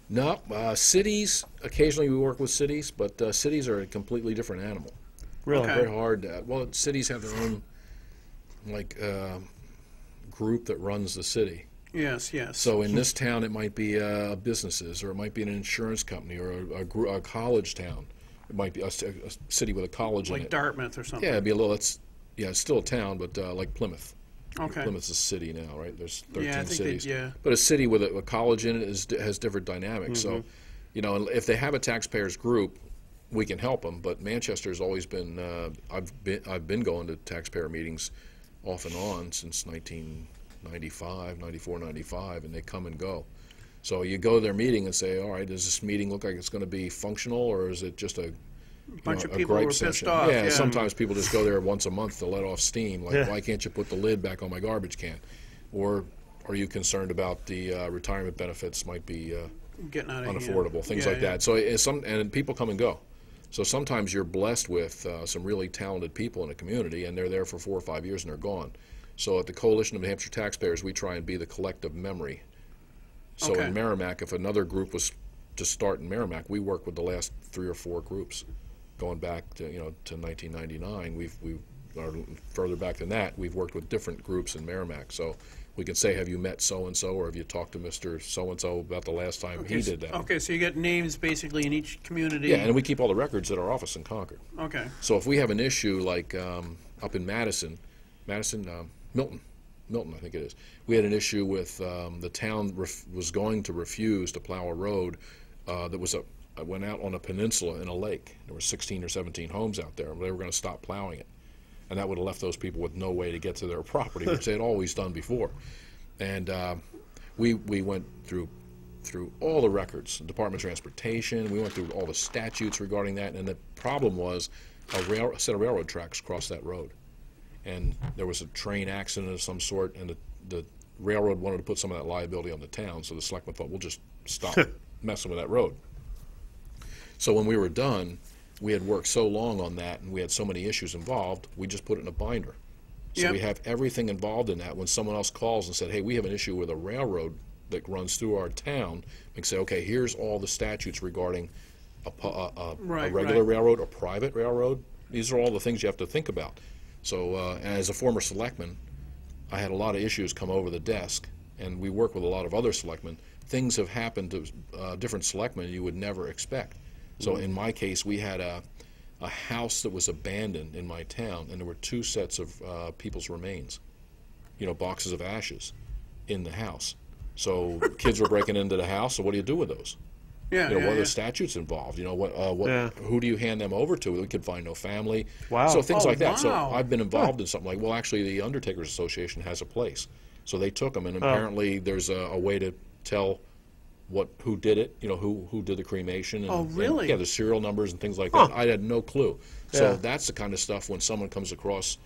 No, cities, occasionally we work with cities, but cities are a completely different animal. Really? Okay. Very hard. Well, cities have their own, group that runs the city. Yes, yes. So in this town, it might be businesses, or it might be an insurance company, or a college town. It might be a city with a college in like it. Dartmouth or something. Yeah, it'd be a little. It's still a town, but like Plymouth. Okay. Plymouth's a city now, right? There's 13 Yeah, I think cities. yeah. But a city with a college in it has different dynamics. So, and if they have a taxpayers group, we can help them. But Manchester's always been. I've been going to taxpayer meetings off and on since 1995, 94, 95, and they come and go. So you go to their meeting and say, all right, does this meeting look like it's going to be functional, or is it just a Bunch of a people who gripe were pissed session? off. Yeah, Yeah. sometimes people just go there once a month to let off steam. Like, Yeah. why can't you put the lid back on my garbage can? Or are you concerned about the retirement benefits might be Getting out of unaffordable, things Yeah, like yeah. that. So and people come and go. So sometimes you're blessed with some really talented people in a community, and they're there for 4 or 5 years and they're gone. So at the Coalition of New Hampshire Taxpayers, we try and be the collective memory. So Okay. in Merrimack, if another group was to start in Merrimack, we work with the last 3 or 4 groups, going back to to 1999. Or further back than that, we've worked with different groups in Merrimack. So we can say, have you met so and so, or have you talked to Mr. So and so about the last time he did that? Okay, so you get names basically in each community. Yeah, and we keep all the records at our office in Concord. Okay. So if we have an issue like up in Milton, I think it is. We had an issue with the town was going to refuse to plow a road that went out on a peninsula in a lake. There were 16 or 17 homes out there. They were going to stop plowing it, and that would have left those people with no way to get to their property, which they had always done before. And we went through all the records, Department of Transportation. We went through all the statutes regarding that, and the problem was a set of railroad tracks crossed that road, and there was a train accident of some sort, and the railroad wanted to put some of that liability on the town, so the selectmen thought, we'll just stop messing with that road. So when we were done, we had worked so long on that, and we had so many issues involved, we just put it in a binder. So Yep. we have everything involved in that. When someone else calls and said, hey, we have an issue with a railroad that runs through our town, we can say, okay, here's all the statutes regarding a Right, regular right. railroad, a private railroad. These are all the things you have to think about. So as a former selectman, I had a lot of issues come over the desk, and we work with a lot of other selectmen. Things have happened to different selectmen you would never expect. So in my case, we had a house that was abandoned in my town, and there were 2 sets of people's remains, boxes of ashes in the house. So kids were breaking into the house, so what do you do with those? Yeah, What yeah, are yeah. the statutes involved? Yeah. Who do you hand them over to? We could find no family. Wow. So things Oh, like that. So wow. I've been involved in something like, well, actually, the Undertakers Association has a place. So they took them, and apparently there's a way to tell who did it, who did the cremation. And, Oh, really? yeah, the serial numbers and things like that. I had no clue. So Yeah. that's the kind of stuff when someone comes across,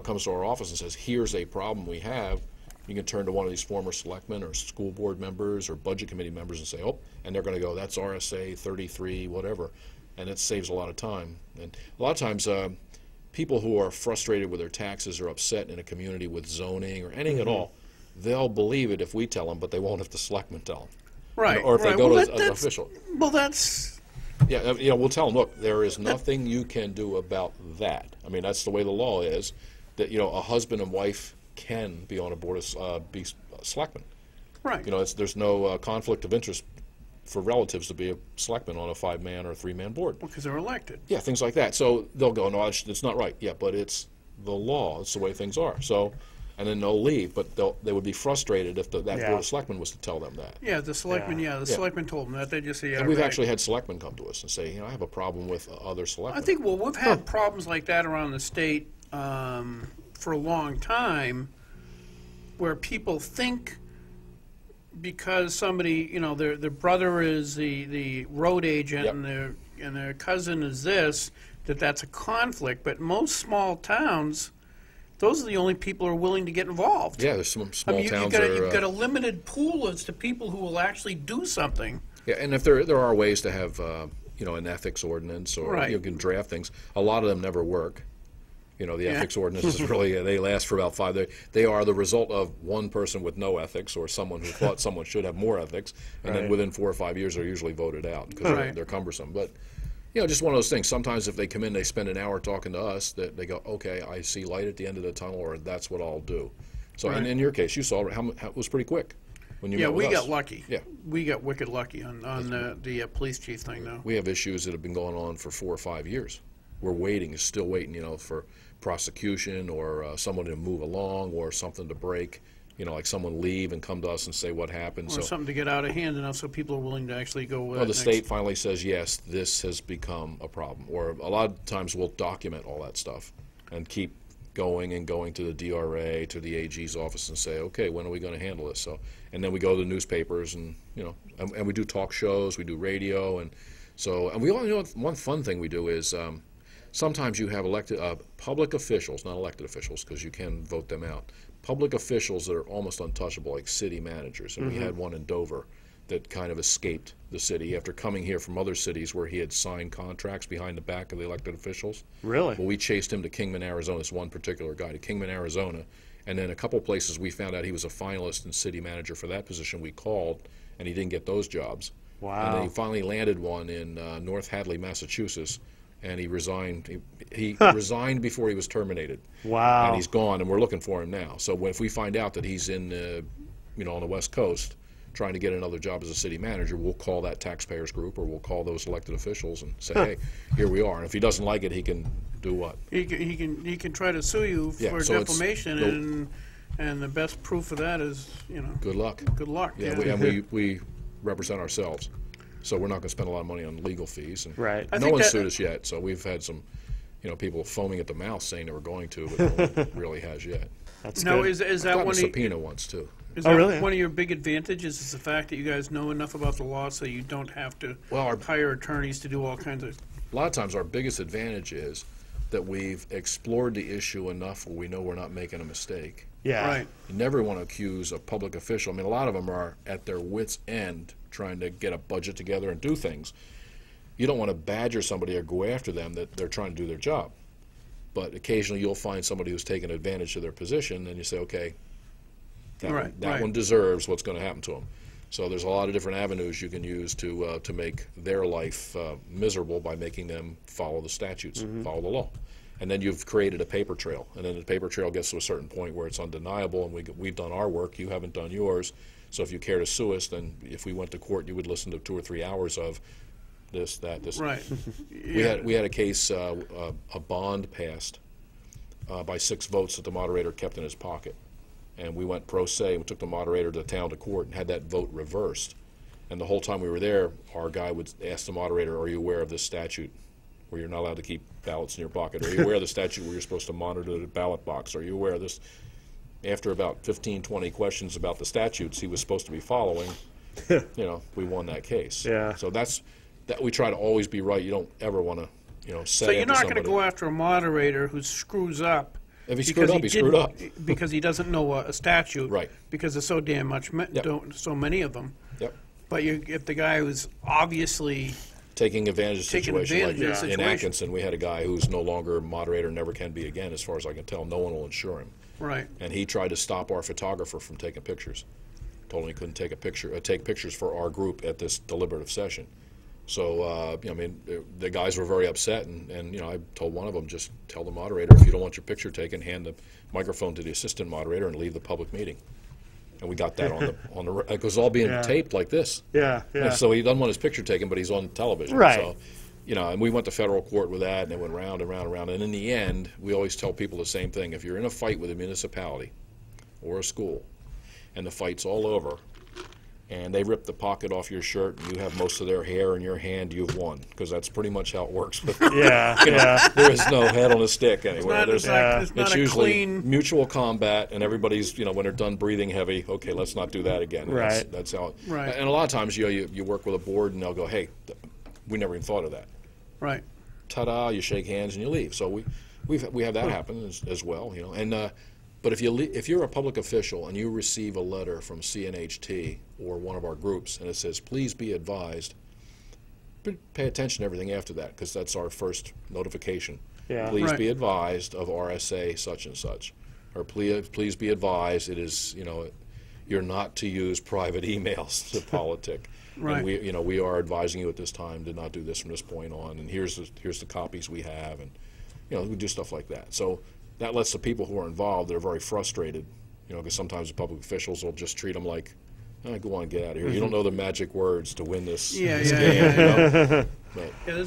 comes to our office and says, here's a problem we have, you can turn to one of these former selectmen or school board members or budget committee members and say, oh, and they're going to go, that's RSA 33, whatever. And it saves a lot of time. And a lot of times, people who are frustrated with their taxes or upset in a community with zoning or anything at all, they'll believe it if we tell them, but they won't if the selectmen tell them. Right. Or if they right. go Well, to an that's- official. Well, that's Yeah, we'll tell them, look, there is nothing you can do about that. I mean, that's the way the law is, that, a husband and wife can be on a board of, be selectmen. right. There's no conflict of interest for relatives to be a selectman on a 5-man or 3-man board. Because they're elected. Yeah, things like that. So they'll go, no, it's not right. Yeah, but it's the law. It's the way things are. So, and then they'll leave, but they would be frustrated if that Yeah. board of selectmen was to tell them that. Yeah, the selectmen. Yeah. Yeah, the selectmen told them that. They just say, yeah, And we've right. actually had selectmen come to us and say, I have a problem with other selectmen. I think, well, we've had problems like that around the state for a long time, where people think because somebody, their brother is the road agent Yep. and their cousin is this, that's a conflict. But most small towns, those are the only people who are willing to get involved. Yeah, there's some small you've towns got, that are, you've got a limited pool as to people who will actually do something. yeah, and if there are ways to have an ethics ordinance or Right. you can draft things, a lot of them never work. The Yeah. ethics ordinances really they last for about 5 days. They are the result of one person with no ethics or someone who thought someone should have more ethics, and then Right. within 4 or 5 years they're usually voted out because Right. they're cumbersome. But just one of those things. Sometimes if they come in, they spend an hour talking to us. That they go, okay, I see light at the end of the tunnel, or that's what I'll do. So Right. in your case, you saw how it was pretty quick when you Yeah, met with we us. got lucky. Yeah. We got wicked lucky on the police chief thing, though. We have issues that have been going on for 4 or 5 years. We're waiting, still waiting, for prosecution or someone to move along or something to break. Like someone leave and come to us and say what happened. Or something to get out of hand, and also people are willing to actually go with Well, the next. state finally says, yes, this has become a problem. Or a lot of times we'll document all that stuff and keep going to the DRA, to the AG's office and say, okay, when are we going to handle this? So, and then we go to the newspapers and, and we do talk shows, we do radio. And we all one fun thing we do is sometimes you have elected public officials, not elected officials because you can vote them out, public officials that are almost untouchable, like city managers. And we had one in Dover that kind of escaped the city after coming here from other cities where he had signed contracts behind the back of the elected officials. Really? Well, we chased him to Kingman, Arizona, this one particular guy, to Kingman, Arizona. And then a couple places we found out he was a finalist and city manager for that position. We called, and he didn't get those jobs. Wow. And then he finally landed one in North Hadley, Massachusetts, and he resigned. He resigned before he was terminated. Wow. And he's gone, and we're looking for him now. So if we find out that he's in, on the West Coast, trying to get another job as a city manager, we'll call that taxpayers group or we'll call those elected officials and say, hey, here we are. And if he doesn't like it, he can do what? He can try to sue you Yeah, for so it's- defamation, and the best proof of that is, Good luck. good luck. Yeah, we represent ourselves. So we're not going to spend a lot of money on legal fees. And Right. I no think one's that- sued us yet, so we've had some, people foaming at the mouth saying they were going to, but no one really has yet. That's Now, good. is that Got a one of, subpoena once, too. is Oh, that really? one of your big advantages is the fact that you guys know enough about the law so you don't have to Well, hire attorneys to do all kinds of. A lot of times our biggest advantage is that we've explored the issue enough where we know we're not making a mistake. Yeah. Right. You never want to accuse a public official. I mean, a lot of them are at their wits' end trying to get a budget together and do things. You don't want to badger somebody or go after them that they're trying to do their job. But occasionally you'll find somebody who's taken advantage of their position, and you say, okay, that Right. one deserves what's going to happen to them. So there's a lot of different avenues you can use to make their life miserable by making them follow the statutes, follow the law. And then you've created a paper trail, and then the paper trail gets to a certain point where it's undeniable, and we've done our work, you haven't done yours. So if you care to sue us, then if we went to court, you would listen to 2 or 3 hours of this, that, this. Right. We had a case, a bond passed by 6 votes that the moderator kept in his pocket. And we went pro se and took the moderator to town to court and had that vote reversed. And the whole time we were there, our guy would ask the moderator, are you aware of this statute where you're not allowed to keep ballots in your pocket? Are you aware of the statute where you're supposed to monitor the ballot box? Are you aware of this? After about 15, 20 questions about the statutes he was supposed to be following, we won that case. Yeah. So that we try to always be right. You don't ever want to, set So you're after not going to somebody. go after a moderator who screws up. If he because screwed up, he screwed up. Because he doesn't know a statute. Right. Because there's so damn much, Yep. so many of them. Yep. But if the guy who's obviously Taking advantage of the Taking situation. advantage Like of the in situation. Atkinson, we had a guy who's no longer a moderator, never can be again, as far as I can tell. No one will insure him. right, And he tried to stop our photographer from taking pictures. Told him he couldn't take pictures for our group at this deliberative session. So, the guys were very upset, and I told one of them, just tell the moderator, if you don't want your picture taken, hand the microphone to the assistant moderator and leave the public meeting. And we got that on the it was all being Yeah. taped like this. Yeah. Yeah. So he doesn't want his picture taken, but he's on television. Right. So, and we went to federal court with that, and it went round and round and round. And in the end, we always tell people the same thing. If you're in a fight with a municipality or a school, and the fight's all over, and they rip the pocket off your shirt, and you have most of their hair in your hand, you've won. Because that's pretty much how it works. But Yeah. there is no head on a stick anywhere. it's not It's a usually clean. mutual combat, and everybody's, when they're done breathing heavy, okay, let's not do that again. And Right. That's how it, Right. And a lot of times, you work with a board, and they'll go, hey, we never even thought of that. Right, Ta-da, you shake hands and you leave. So we have that happen as well, And but if you're a public official and you receive a letter from CNHT or one of our groups and it says, please be advised, pay attention to everything after that, because that's our first notification. Yeah. Please Right. be advised of RSA such and such, or please be advised it is you're not to use private emails to politic. Right. And we are advising you at this time to not do this from this point on, and here's the copies we have, and we do stuff like that. So that lets the people who are involved, they're very frustrated, You know, because sometimes the public officials will just treat them like, go on, get out of here. You don't know the magic words to win this, Yeah, this yeah, game. yeah, You know? But, Yeah,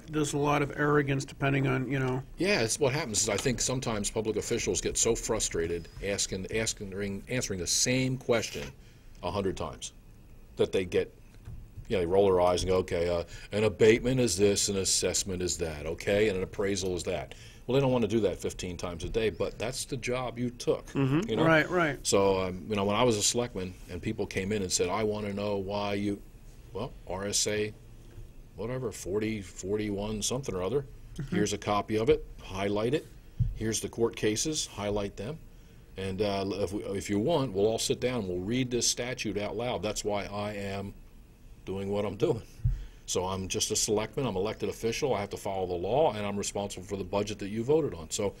there's a lot of arrogance depending on, you know. yeah, it's what happens is I think sometimes public officials get so frustrated answering the same question 100 times that they get, they roll their eyes and go, okay, an abatement is this, an assessment is that, okay, and an appraisal is that. Well, they don't want to do that 15 times a day, but that's the job you took. You know? Right, right. So, when I was a selectman and people came in and said, I want to know why you, well, RSA, whatever, 40, 41, something or other. Here's a copy of it, highlight it. Here's the court cases, highlight them. And if you want, we'll all sit down and we'll read this statute out loud. That's why I am doing what I'm doing. So I'm just a selectman, I'm an elected official, I have to follow the law, and I'm responsible for the budget that you voted on. So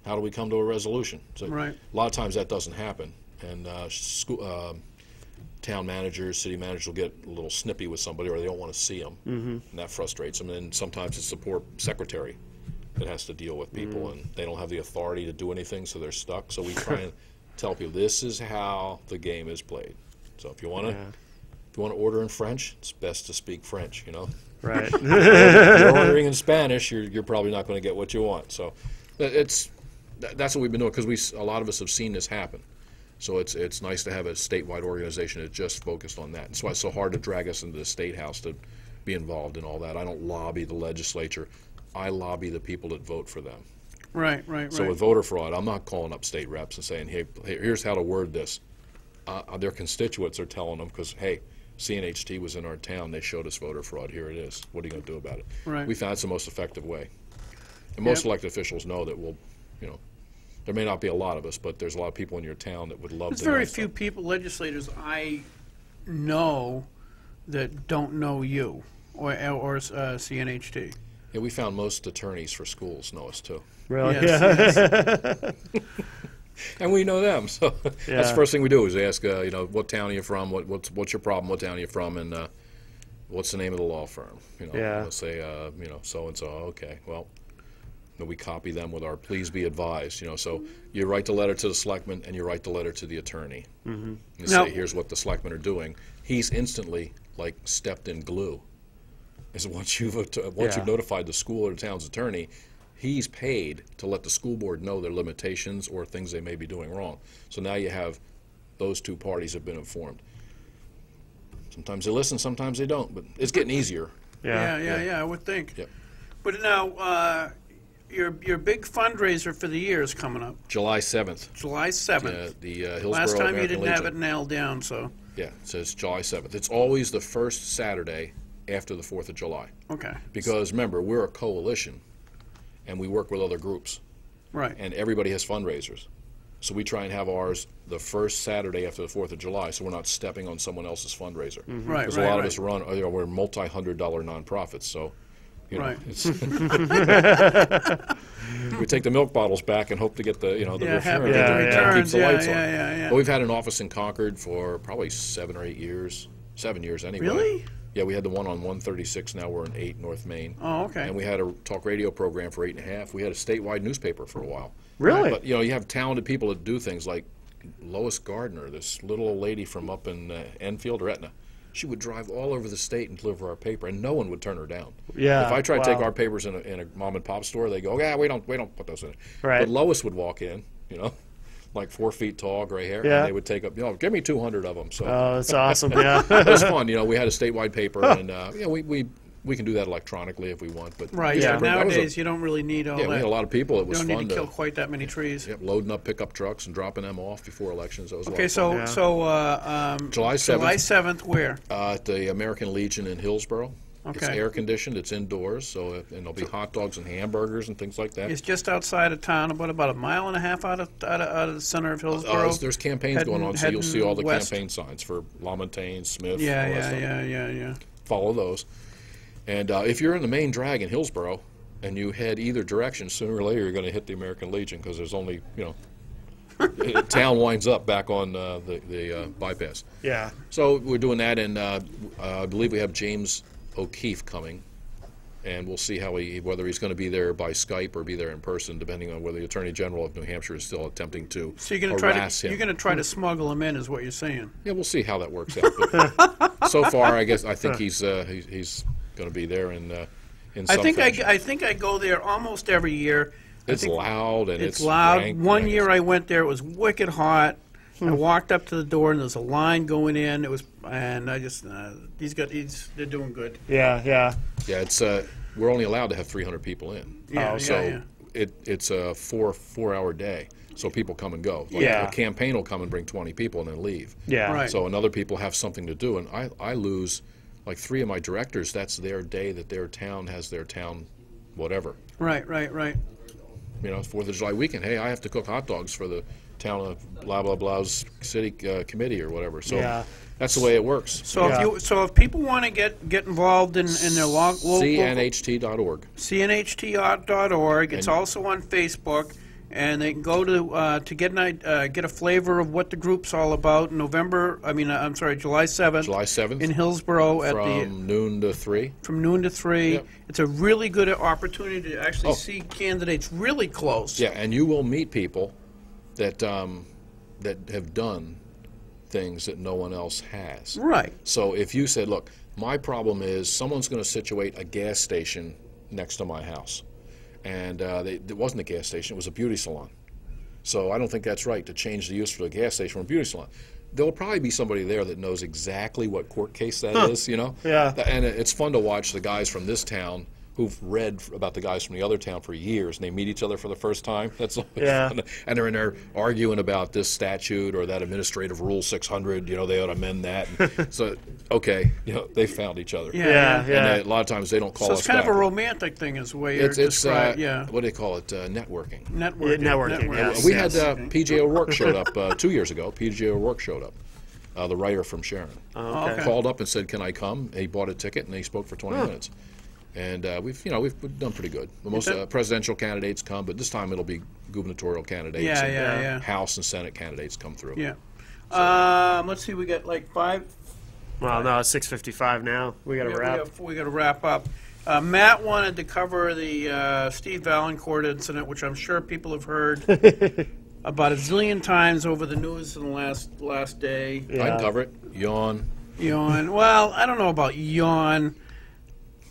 how do we come to a resolution? So Right. A lot of times that doesn't happen. And town managers, city managers will get a little snippy with somebody or they don't want to see them. And that frustrates them. And sometimes it's the poor secretary that has to deal with people and they don't have the authority to do anything, so they're stuck. So we try and tell people this is how the game is played. So if you want to if you want to order in French, it's best to speak French, you know. Right. If you're ordering in Spanish, you're probably not going to get what you want. So that's what we've been doing because a lot of us have seen this happen. So it's nice to have a statewide organization that just focused on that. That's why it's so hard to drag us into the State House to be involved in all that. I don't lobby the legislature. I lobby the people that vote for them. Right, right, right. So with voter fraud, I'm not calling up state reps and saying, hey, here's how to word this. Their constituents are telling them because, hey, CNHT was in our town. They showed us voter fraud. Here it is. What are you going to do about it? Right. We found it's the most effective way. And most Yep. elected officials know that there may not be a lot of us, but there's a lot of people in your town that would love There's to know very stuff. few people, legislators I know that don't know you or CNHT. Yeah, we found most attorneys for schools know us too. Really? Yes, yes. And we know them, so that's Yeah. the first thing we do is ask, what town are you from, what's your problem, what town are you from, and what's the name of the law firm? Yeah. Let's say, so-and-so, okay, well, then we copy them with our please be advised, so you write the letter to the selectman and you write the letter to the attorney. You Now- say, here's what the selectmen are doing. He's instantly, stepped in glue. Is once you've notified the school or the town's attorney, he's paid to let the school board know their limitations or things they may be doing wrong. So now you have those two parties have been informed. Sometimes they listen, sometimes they don't, but it's getting easier. Yeah, I would think. Yep. But now, your big fundraiser for the year is coming up, July 7th. July 7th. The Hillsborough Last time you American didn't have Legion. it nailed down, so, Yeah, it says July 7th. It's always the first Saturday after the 4th of July. okay. Because remember, we're a coalition, and we work with other groups, Right. and everybody has fundraisers. So we try and have ours the first Saturday after the 4th of July, so we're not stepping on someone else's fundraiser. Right, Because right, a lot of right. us run, we're multi-$100 nonprofits, so Right. it's we take the milk bottles back and hope to get the the Yeah, return. happy Yeah, to yeah. returns. Keeps the Yeah, lights on. yeah. But we've had an office in Concord for probably 7 or 8 years, 7 years anyway. Really? Yeah, we had the one on 136. Now we're in 8 North Main. Oh, okay. And we had a talk radio program for 8.5. We had a statewide newspaper for a while. Really? But you have talented people that do things like Lois Gardner, this little old lady from up in Enfield or Etna. She would drive all over the state and deliver our paper, and no one would turn her down. Yeah, If I tried to take wow. our papers in a mom and pop store, they go, "Yeah, we don't put those in it." Right. But Lois would walk in, like 4 feet tall, gray hair, Yeah. and they would take up, give me 200 of them. So Oh, that's awesome. Yeah. it was fun. We had a statewide paper, and we can do that electronically if we want. But Right, Yeah. yeah. that was Nowadays, you don't really need all we that. had a lot of people. It You was don't fun need to kill quite that many trees. Yep, loading up pickup trucks and dropping them off before elections. That was a lot Okay, of fun. so July 7th. July 7th, where? At the American Legion in Hillsborough. It's Okay. air conditioned. It's indoors, and there'll be hot dogs and hamburgers and things like that. It's just outside of town, about a mile and a half out of the center of Hillsborough. There's campaigns going on, so you'll see heading all the west. campaign signs for LaMontagne, Smith. Yeah, all that yeah, stuff. yeah. Follow those. And if you're in the main drag in Hillsborough and you head either direction, sooner or later you're going to hit the American Legion because there's only, town winds up back on the bypass. Yeah. So we're doing that, and I believe we have James O'Keefe coming and we'll see whether he's going to be there by Skype or be there in person, depending on whether the Attorney General of New Hampshire is still attempting to So you're harass him. you're going to try to smuggle him in, is what you're saying. Yeah, we'll see how that works out. But so far, I think he's going to be there in some fashion. I think I go there almost every year. It's loud and It's it's loud. rank, One and year I went there, it was wicked hot. I walked up to the door and there's a line going in. And I just they're doing good. Yeah, yeah. Yeah, it's we're only allowed to have 300 people in. Yeah, So it's a four-hour day. So people come and go. Like Yeah. A campaign will come and bring 20 people and then leave. Yeah. Right. So and other people have something to do, and I lose like 3 of my directors. That's their day that their town has their town, whatever. Right. You know, 4th of July weekend. Hey, I have to cook hot dogs for the town of blah blah blah's city committee or whatever. So Yeah. that's the way it works. So Yeah. if people want to get involved in their local CNHT.org. CNHT.org. It's also on Facebook, and they can go to get a flavor of what the group's all about. July 7th. July 7th. In Hillsborough From noon to 3. from noon to 3. Yep. It's a really good opportunity to actually see candidates really close. Yeah, and you will meet people that that have done things that no one else has. Right. So if you said, look, my problem is someone's going to situate a gas station next to my house, and it wasn't a gas station, it was a beauty salon. So I don't think that's right to change the use for a gas station from a beauty salon. There'll probably be somebody there that knows exactly what court case that is, you know? Yeah. And it's fun to watch the guys from this town who've read about the guys from the other town for years, and they meet each other for the first time. That's always fun. And they're in there arguing about this statute or that administrative rule 600. You know, they ought to amend that. And so, okay, you know, they found each other. Yeah, And yeah. a lot of times they don't call So us it's kind back. of a romantic thing, is the way you're It's describing. Yeah. what do they call it? Networking. Networking. Networking, yes. We had P.J. O'Rourke showed up 2 years ago. P.J. O'Rourke showed up, the writer from Sharon. Okay. Called up and said, "Can I come?" He bought a ticket and he spoke for 20 minutes. And we've done pretty good. The most presidential candidates come, but this time it'll be gubernatorial candidates. Yeah. House and Senate candidates come through. Yeah. Let's see. We got like 5. Well, no, it's 6:55 now. We got to wrap. We got to wrap up. Matt wanted to cover the Steve Valancourt incident, which I'm sure people have heard about a zillion times over the news in the last day. I'd cover it. Yawn. Well, I don't know about yawn.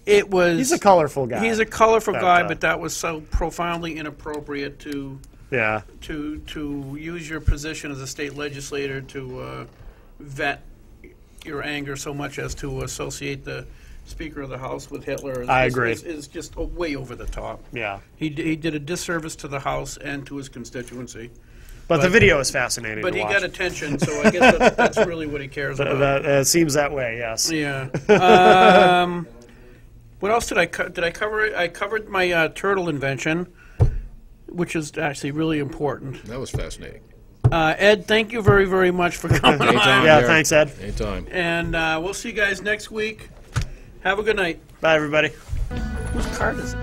It was. He's a colorful guy. He's a colorful But, guy, but that was so profoundly inappropriate to Yeah. to use your position as a state legislator to vet your anger so much as to associate the Speaker of the House with Hitler. I agree. Is just way over the top. Yeah. He did a disservice to the House and to his constituency. But the video is fascinating But to he watch. got attention, so I guess that's really what he cares about. That seems that way, yes. Yeah. What else did I cover? I covered my turtle invention, which is actually really important. That was fascinating. Ed, thank you very, very much for coming Anytime, on. Yeah, Derek. thanks, Ed. Anytime. And we'll see you guys next week. Have a good night. Bye, everybody. Whose card is it?